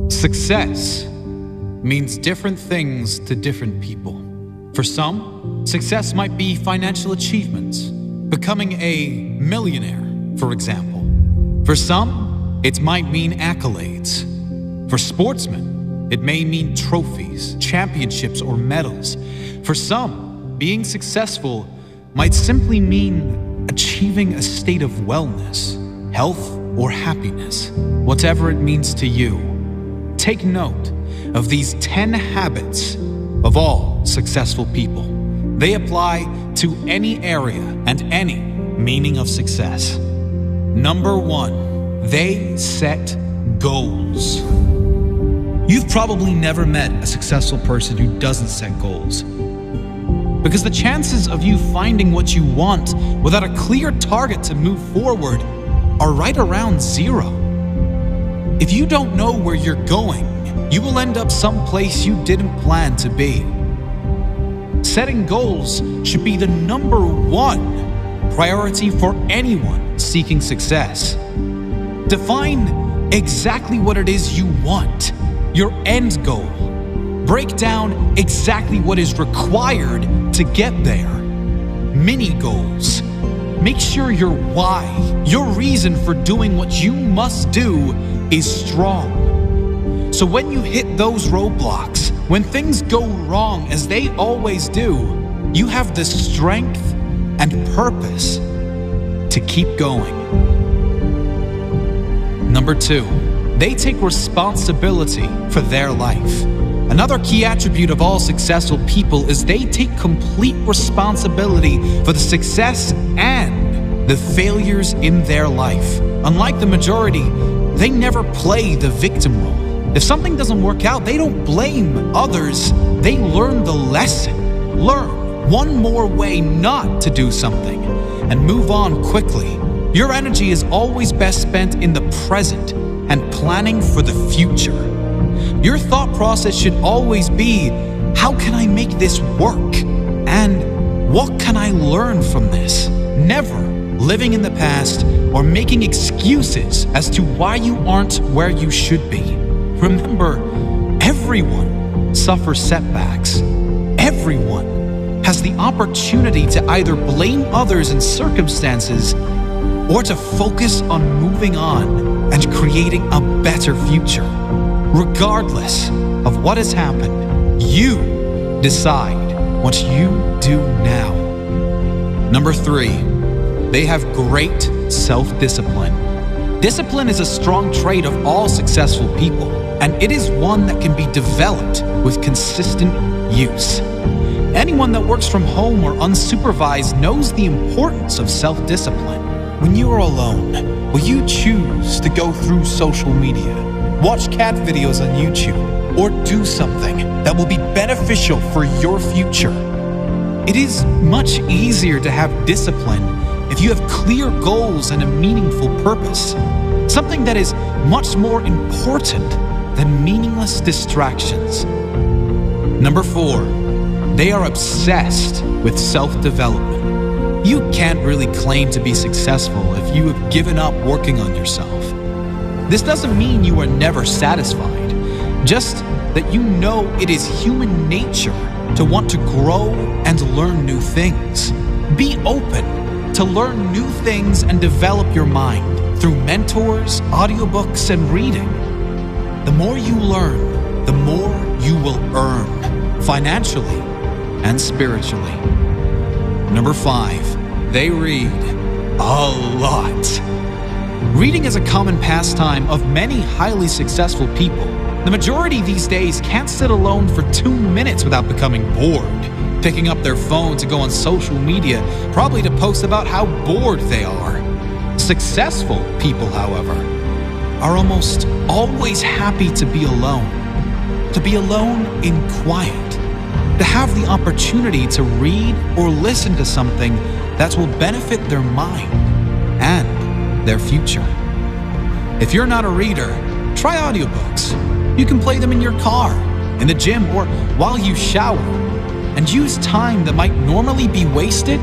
Success means different things to different people. For some, success might be financial achievements, becoming a millionaire, for example. For some, it might mean accolades. For sportsmen, it may mean trophies, championships, or medals. For some, being successful might simply mean achieving a state of wellness, health, or happiness. Whatever it means to you, take note of these 10 habits of all successful people. They apply to any area and any meaning of success. Number 1, they set goals. You've probably never met a successful person who doesn't set goals, because the chances of you finding what you want without a clear target to move forward are right around 0. If you don't know where you're going, you will end up someplace you didn't plan to be. Setting goals should be the number 1 priority for anyone seeking success. Define exactly what it is you want, your end goal. Break down exactly what is required to get there. Mini goals. Make sure your why, your reason for doing what you must do, is strong. So when you hit those roadblocks, when things go wrong as they always do, you have the strength and purpose to keep going. Number 2, they take responsibility for their life. Another key attribute of all successful people is they take complete responsibility for the success and the failures in their life. Unlike the majority, they never play the victim role. If something doesn't work out, they don't blame others. They learn the lesson. Learn one more way not to do something and move on quickly. Your energy is always best spent in the present and planning for the future. Your thought process should always be, how can I make this work? And what can I learn from this? Never living in the past or making excuses as to why you aren't where you should be. Remember, everyone suffers setbacks. Everyone has the opportunity to either blame others and circumstances or to focus on moving on and creating a better future. Regardless of what has happened, you decide what you do now. Number 3, they have great self-discipline. Discipline is a strong trait of all successful people, and it is one that can be developed with consistent use. Anyone that works from home or unsupervised knows the importance of self-discipline. When you are alone, will you choose to go through social media, watch cat videos on YouTube, or do something that will be beneficial for your future? It is much easier to have discipline if you have clear goals and a meaningful purpose, something that is much more important than meaningless distractions. Number 4, they are obsessed with self-development. You can't really claim to be successful if you have given up working on yourself. This doesn't mean you are never satisfied, just that you know it is human nature to want to grow and learn new things. Be open to learn new things and develop your mind through mentors, audiobooks, and reading. The more you learn, the more you will earn, financially and spiritually. Number 5, they read a lot. Reading is a common pastime of many highly successful people. The majority these days can't sit alone for 2 minutes without becoming bored, picking up their phone to go on social media, probably to post about how bored they are. Successful people, however, are almost always happy to be alone in quiet, to have the opportunity to read or listen to something that will benefit their mind and their future. If you're not a reader, try audiobooks. You can play them in your car, in the gym, or while you shower, and use time that might normally be wasted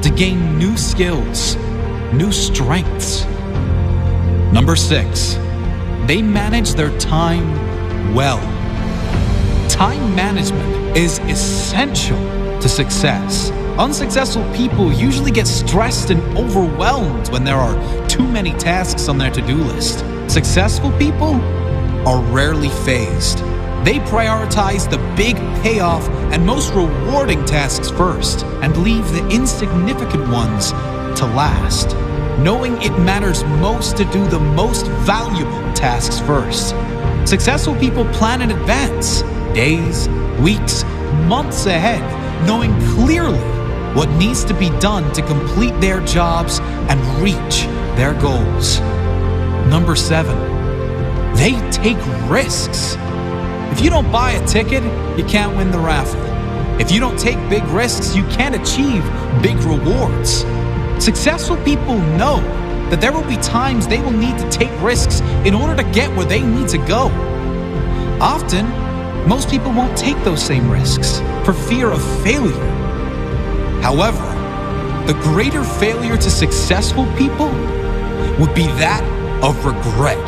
to gain new skills, new strengths. Number 6, they manage their time well. Time management is essential to success. Unsuccessful people usually get stressed and overwhelmed when there are too many tasks on their to-do list. Successful people are rarely phased. They prioritize the big payoff and most rewarding tasks first and leave the insignificant ones to last, knowing it matters most to do the most valuable tasks first. Successful people plan in advance, days, weeks, months ahead, knowing clearly what needs to be done to complete their jobs and reach their goals. Number 7, they take risks. If you don't buy a ticket, you can't win the raffle. If you don't take big risks, you can't achieve big rewards. Successful people know that there will be times they will need to take risks in order to get where they need to go. Often, most people won't take those same risks for fear of failure. However, the greater failure to successful people would be that of regret.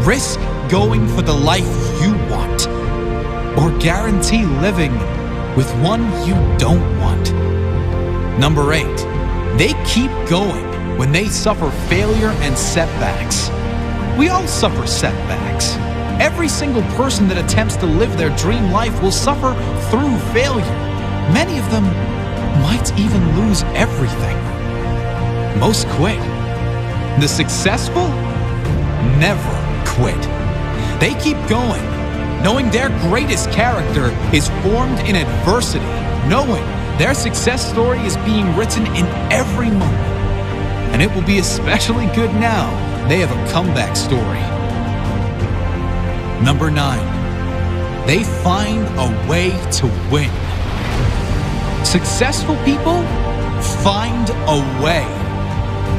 Risk going for the life you want, or guarantee living with one you don't want. Number 8, they keep going when they suffer failure and setbacks. We all suffer setbacks. Every single person that attempts to live their dream life will suffer through failure. Many of them might even lose everything. Most quit. The successful never quit. They keep going, knowing their greatest character is formed in adversity, knowing their success story is being written in every moment. And it will be especially good now they have a comeback story. Number 9, they find a way to win. Successful people find a way,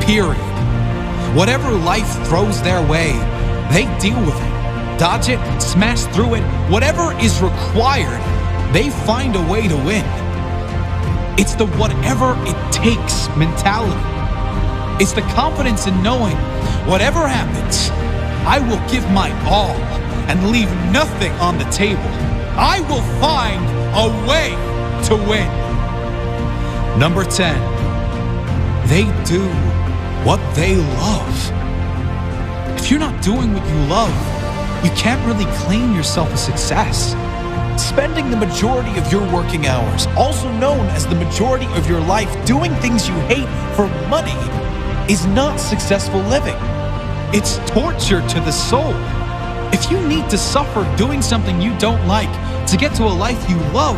period. Whatever life throws their way, they deal with it, dodge it, smash through it. Whatever is required, they find a way to win. It's the whatever it takes mentality. It's the confidence in knowing whatever happens, I will give my all and leave nothing on the table. I will find a way to win. Number 10, they do what they love. If you're not doing what you love, you can't really claim yourself a success. Spending the majority of your working hours, also known as the majority of your life, doing things you hate for money is not successful living. It's torture to the soul. If you need to suffer doing something you don't like to get to a life you love,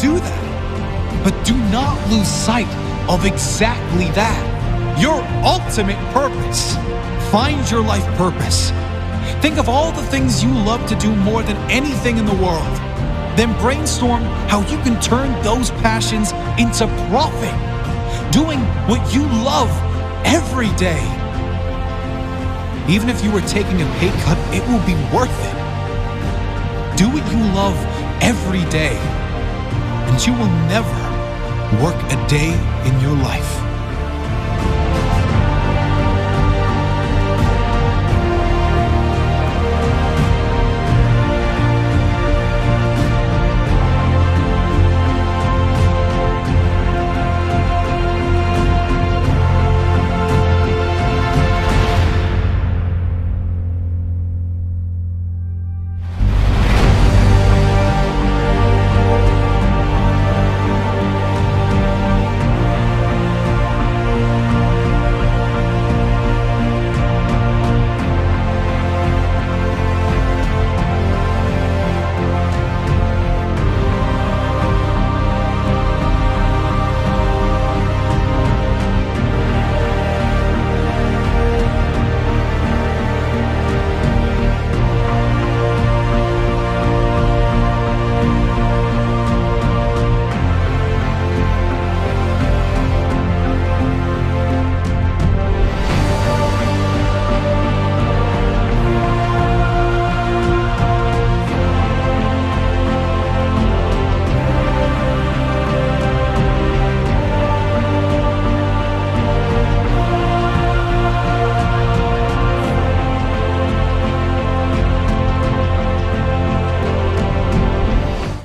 do that. But do not lose sight of exactly that. Your ultimate purpose. Find your life purpose. Think of all the things you love to do more than anything in the world. Then brainstorm how you can turn those passions into profit. Doing what you love every day. Even if you were taking a pay cut, it will be worth it. Do what you love every day, and you will never work a day in your life.